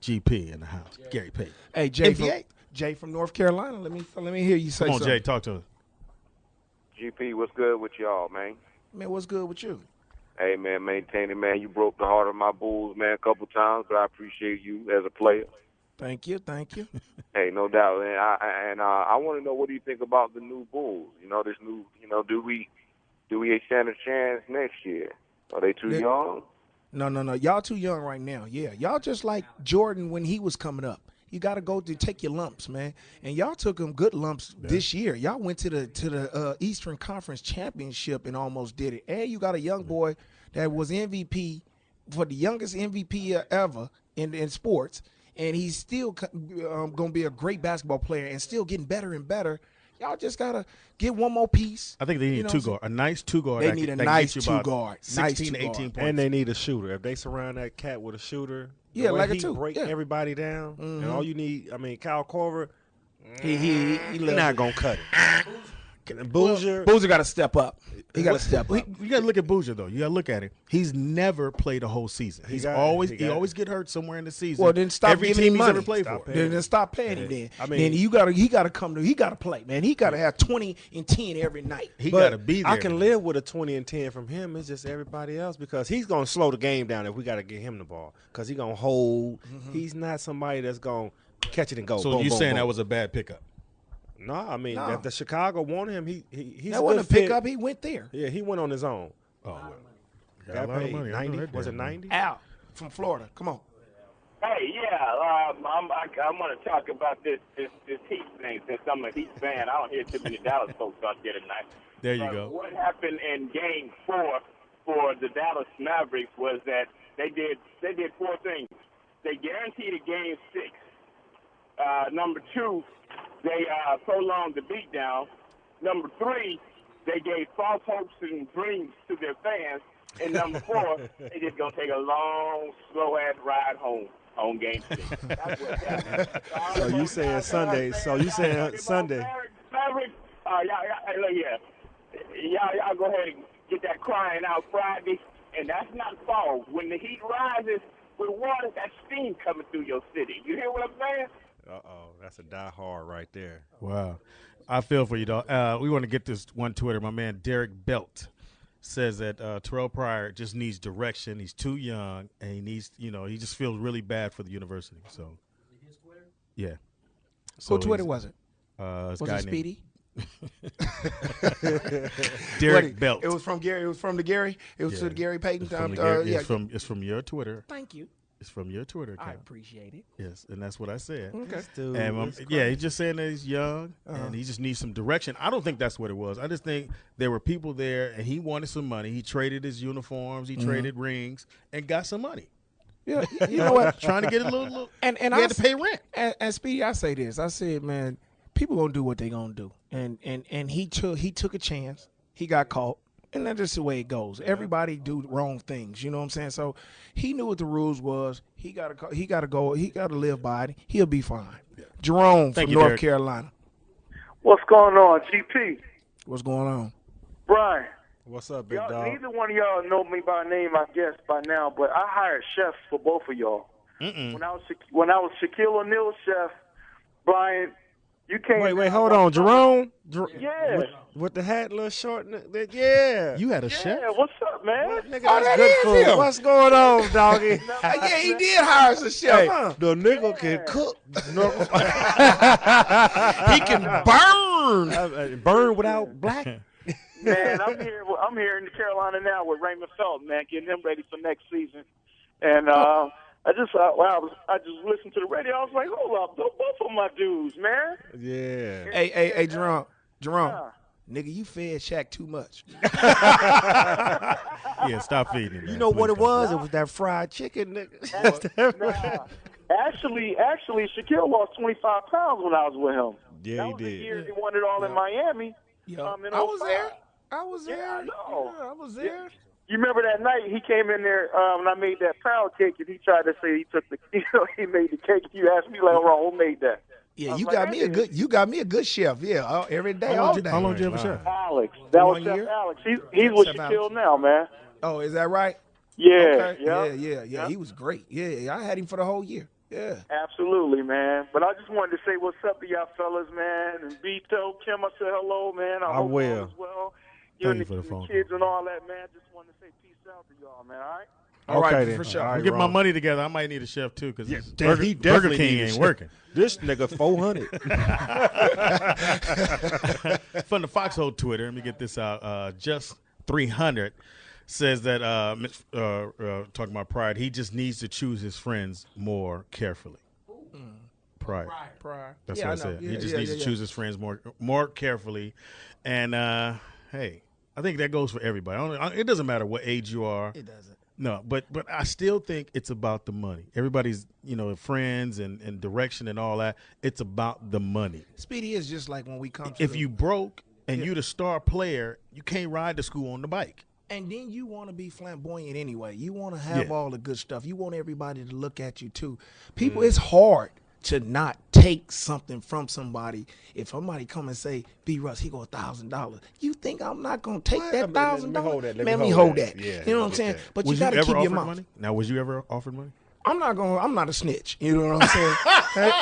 GP in the house. Gary Payton. Hey, Jay NBA. from North Carolina. Let me hear you say Come on, something. Jay, talk to us. GP, what's good with y'all, man? Man, what's good with you? Hey, man, maintaining, man. You broke the heart of my Bulls, man, a couple times, but I appreciate you as a player. Thank you. Hey, no doubt. And I want to know, what do you think about the new Bulls? You know, this new, do we stand a chance next year? Are they too young? No. Y'all too young right now. Yeah, y'all just like Jordan when he was coming up. You got to go to take your lumps, man. And y'all took them good lumps this year. Y'all went to the Eastern Conference Championship and almost did it. And you got a young boy that was MVP for the youngest MVP ever in sports, and he's still going to be a great basketball player and still getting better and better. Y'all just got to get one more piece. I think they need a two-guard, a nice two-guard. They need a nice two-guard. 16 to 18 points. And they need a shooter. If they surround that cat with a shooter, yeah, like he break everybody down, and all you need, Kyle Korver, he not going to cut it. Boozer got to step up. He got to step up. You got to look at Boozer though. You got to look at it. He's never played a whole season. He always get hurt somewhere in the season. Well, then stop every giving team him he's money. ever played for. Then stop paying him. Then he got to play, man. He got to have 20 and 10 every night. He got to be there. I can live with a 20 and 10 from him. It's just everybody else because he's going to slow the game down if we got to get him the ball because he's going to hold. He's not somebody that's going to catch it and go. So you're saying that was a bad pickup? No, if the Chicago wanted him, he's that wasn't a pickup. He went there. Yeah, he went on his own. Oh, well. Got paid 90. Was it 90? Al from Florida. Come on. Hey, I want to talk about this Heat thing since I'm a Heat fan. I don't hear too many Dallas folks out there tonight. There you go. What happened in Game 4 for the Dallas Mavericks was that they did 4 things. They guaranteed a Game 6. Number 2. They prolonged the beatdown. Number 3, they gave false hopes and dreams to their fans. And number 4, they just gonna take a long, slow-ass ride home on Game 6. That's what happened. So you saying Sunday? Sunday? Mavericks, look here. Y'all go ahead and get that crying out Friday, and that's not fall. When the heat rises with water, that's steam coming through your city. You hear what I'm saying? That's a die hard right there. Wow. I feel for you, dog. We want to get this one Twitter. My man Derek Belt says that Terrelle Pryor just needs direction. He's too young, and he needs, he just feels really bad for the university. So, yeah. So Who Twitter was it? Was it Speedy? Derek Belt. It was from Gary. It was from the Gary. It was to the Gary Payton. It's from your Twitter. Thank you. It's from your Twitter account. I appreciate it. Yes, and that's what I said. Okay. Dude, and he's just saying that he's young and he just needs some direction. I don't think that's what it was. I just think there were people there and he wanted some money. He traded his uniforms, he traded rings, and got some money. Yeah, you know what? Trying to get a little and he had to pay rent. And Speedy, I say this. I said, man, people gonna do what they gonna do. And he took a chance. He got caught. And that's just the way it goes. Everybody do wrong things. You know what I'm saying? So he knew what the rules was. He gotta go. He gotta live by it. He'll be fine. Yeah. Jerome from North Carolina. What's going on, GP? What's going on? Brian. What's up, big dog? Neither one of y'all know me by name, I guess, by now. But I hired chefs for both of y'all. When I was Shaquille O'Neal's chef, Brian. You came. Wait, hold on, Jerome. Yeah. With the hat, little short. Yeah. You had a chef. Yeah. What's up, man? Nigga, that's good food. What's going on, doggy? Yeah, he did hire us a chef. Huh? The nigga can cook. He can burn without black. Man, I'm here in Carolina now with Raymond Felton, man, getting him ready for next season, and. I just listened to the radio. I was like, hold up, both of my dudes, man. Yeah. Hey, Jerome. Nigga, you fed Shaq too much. Yeah, stop feeding him. You know what it was? It was that fried chicken, nigga. Actually, Shaquille lost 25 pounds when I was with him. Yeah, he did. The year he won it all in Miami. I was there. I was there. Yeah, I know. Yeah, I was there. You remember that night he came in there when I made that pound cake and he tried to say he took he made the cake. You asked me later on who made that. Yeah, you got me a good chef. Yeah, every day, all day. How long did you have a chef? Alex. That was Chef Alex. He's with Shaquille now, man. Oh, is that right? Yeah. Okay. Yeah. He was great. Yeah, I had him for the whole year. Yeah. Absolutely, man. But I just wanted to say what's up to y'all fellas, man. And Vito, Kim, I said hello, man. I hope will. all is well. Thank you for the phone Kids and all that, man. Just wanted to say peace out to y'all, man. All right. All right, then. for sure. I'll get my money together. I might need a chef too because he Burger King ain't working. This nigga 400. From the Foxxhole Twitter, let me get this out. Just 300 says that talking about Pride, he just needs to choose his friends more carefully. Pryor. That's Yeah, what I I know. said. Yeah, He just yeah, needs yeah, to choose his friends more carefully. And, hey, I think that goes for everybody. It doesn't matter what age you are. It doesn't. No, but I still think it's about the money. Everybody's, friends and direction and all that. It's about the money. Speedy is just like when we come to If you broke and you the star player, you can't ride to school on the bike. And then you want to be flamboyant anyway. You want to have all the good stuff. You want everybody to look at you too. People, it's hard to not take something from somebody. If somebody come and say, B. Russ, he go $1,000. You think I'm not going to take that $1,000? Let me hold that. Yeah, you know what I'm saying? But was you got to keep your mouth. Money? Now, was you ever offered money? I'm not a snitch. You know what I'm saying?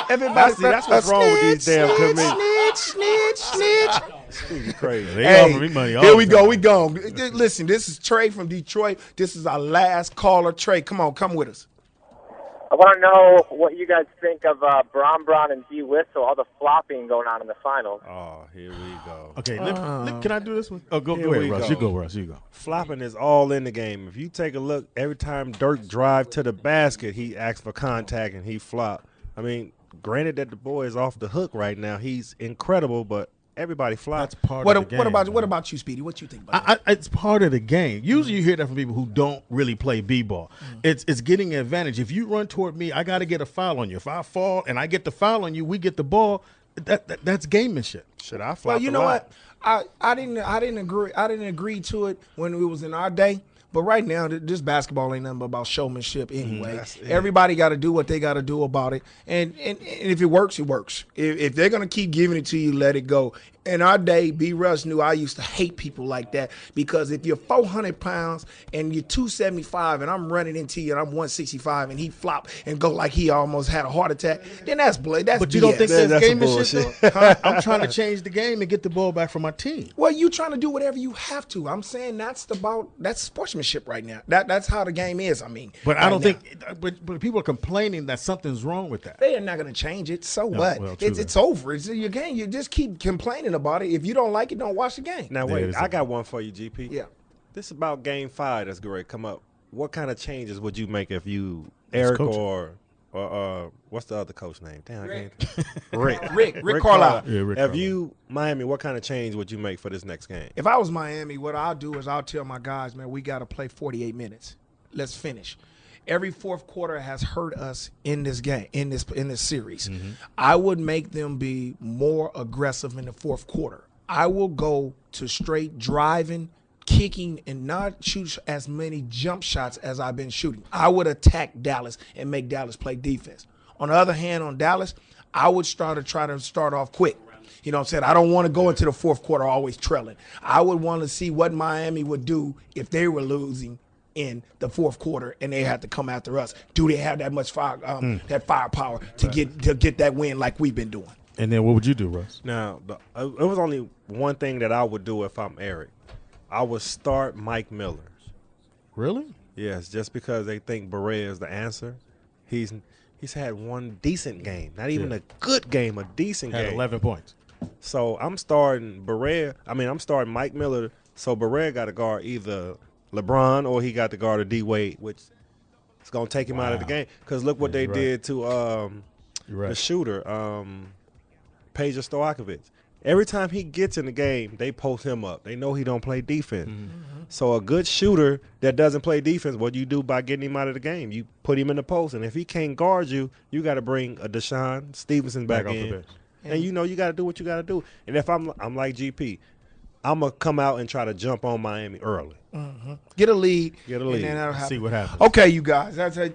Everybody, that's what's wrong with these damn comedians. Snitch. Speedy crazy. They offer me money all Here the we go. time. We gone. Listen, this is Trey from Detroit. This is our last caller. Trey, come with us. I want to know what you guys think of Bron and D Whistle, all the flopping going on in the finals. Oh, here we go. Okay, can I do this one? Oh, go Here ahead, we Russ. go. You go, Russ. You go. Flopping is all in the game. If you take a look, every time Dirk drive to the basket, he asks for contact and he flop. I mean, granted that the boy is off the hook right now. He's incredible, but everybody flops. That's part of the game. What about you, Speedy? What you think about that? It's part of the game. Usually you hear that from people who don't really play b-ball. It's getting an advantage. If you run toward me, I got to get a foul on you. If I fall and I get the foul on you, we get the ball. That's gamemanship. Should I flop? Well, you know what? I didn't agree to it when it was in our day. But right now, this basketball ain't nothing but about showmanship anyway. Everybody got to do what they got to do about it. And if it works, it works. If they're going to keep giving it to you, let it go. In our day, B. Russ knew I used to hate people like that because if you're 400 pounds and you're 275 and I'm running into you and I'm 165 and he flop and go like he almost had a heart attack, then that's But BS. you don't think that's bullshit. gamemanship, though? I'm trying to change the game and get the ball back for my team. Well, you trying to do whatever you have to. I'm saying that's sportsmanship right now. That's how the game is. I mean, But I don't think. But people are complaining that something's wrong with that. they are not going to change it. So what? well, true It's over. It's your game. You just keep complaining about it. If you don't like it, don't watch the game. Now, wait, I got one for you, GP. Yeah. This is about Game 5 that's going to come up. What kind of changes would you make if you, Eric or what's the other coach name? Damn, Rick. I can't. Rick Carlisle. Yeah, Rick If Carlisle. you, Miami, what kind of change would you make for this next game? If I was Miami, what I'll do is I'll tell my guys, man, we got to play 48 minutes. Let's finish. Every fourth quarter has hurt us in this game, in this series. I would make them be more aggressive in the fourth quarter. I will go to straight driving, kicking, and not shoot as many jump shots as I've been shooting. I would attack Dallas and make Dallas play defense. On the other hand, on Dallas, I would try to start off quick. You know what I'm saying? I don't want to go into the fourth quarter always trailing. I would want to see what Miami would do if they were losing in the fourth quarter and they had to come after us. Do they have that much that firepower to get that win like we've been doing? And then what would you do, Russ? Now, it was only one thing that I would do if I'm Eric. I would start Mike Miller. Really? Yes, just because they think Barea is the answer. He's had one decent game, not even a good game, a decent Had game. 11 points. So I'm starting I'm starting Mike Miller. So Barea got to guard either LeBron or he got to guard a D Wade, which is gonna take him out of the game. Because look what they did to the shooter, Peja Stojakovic. Every time he gets in the game, they post him up. They know he don't play defense. So a good shooter that doesn't play defense, what do you do by getting him out of the game? You put him in the post, and if he can't guard you, you got to bring a Deshaun Stevenson back off the in, bench. and you know you got to do what you got to do. And if I'm like GP, I'm gonna come out and try to jump on Miami early. Get a lead. Get a lead. And then that'll happen. See what happens. Okay, you guys. That's there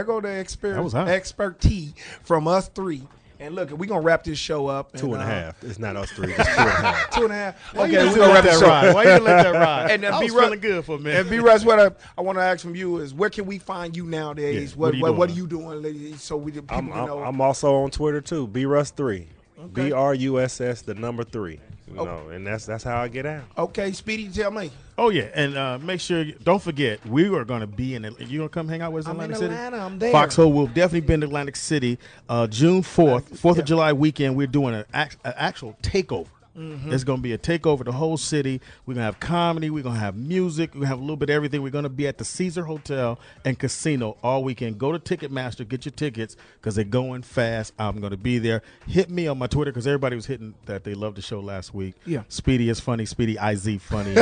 go the expertise from us three. And look, we're gonna wrap this show up. 2.5. It's not us three. It's 2.5. 2.5. Why Okay, you we're just gonna let wrap that this show. ride? Why you let that ride? And I was feeling good for a minute. And B-Russ, what I want to ask from you is, where can we find you nowadays? Yeah, what are you doing, ladies? So we people can know. I'm also on Twitter too. BRuss3. Okay. BRUSS, the number 3. You know, and that's how I get out. Okay, Speedy, tell me. Oh yeah, and make sure don't forget we are going to be in. You gonna come hang out with us in Atlantic City? I'm there. Foxxhole will definitely be in Atlantic City, June 4th, 4th of July weekend. We're doing an actual takeover. It's going to be a takeover the whole city. We're going to have comedy. We're going to have music. We're going to have a little bit of everything. We're going to be at the Caesar Hotel and Casino all weekend. Go to Ticketmaster, get your tickets because they're going fast. I'm going to be there. Hit me on my Twitter because everybody was hitting that they loved the show last week. Yeah. Speedy is funny. Speedy IZ funny.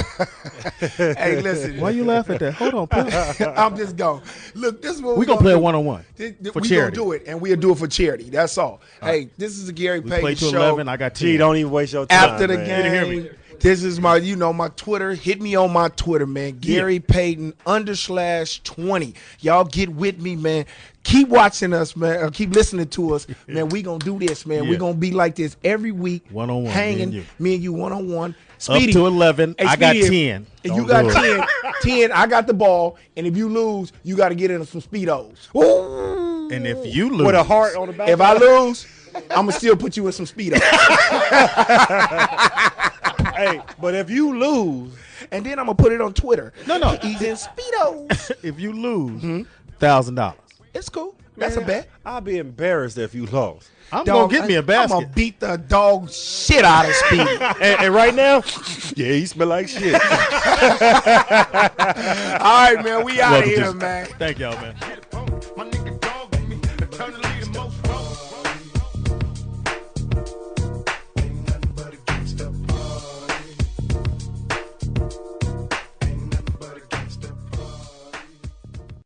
Hey, listen. Why you laugh at that? Hold on, please. I'm just going. Look, this is what We're going to play a one-on-one for we're charity. going to do it, and we'll do it for charity. That's all. Hey, this is a Gary We Payton play to show. 11. I got 10. Gee, don't even waste your time. After the game, this is my, my Twitter. Hit me on my Twitter, man. Gary Payton _20. Y'all get with me, man. Keep watching us, man. Keep listening to us, man. We gonna do this, man. We gonna be like this every week, one-on-one, hanging. Me and you one-on-one. Speedy, up to 11. Hey, I got Speedy, 10. And you got 10. I got the ball. And if you lose, you got to get into some Speedos. Ooh. And if you lose, with a heart on the back. If I lose, I'm gonna still put you in some Speedos. Hey, but if you lose, and then I'm gonna put it on Twitter. No. He's in Speedos. If you lose, $1,000. It's cool. That's a bet. I'll be embarrassed if you lost. I'm going to get me a basket. I'm going to beat the dog shit out of Speedy. and right now, yeah, he smell like shit. All right, man. We out of here, man. Thank y'all, man.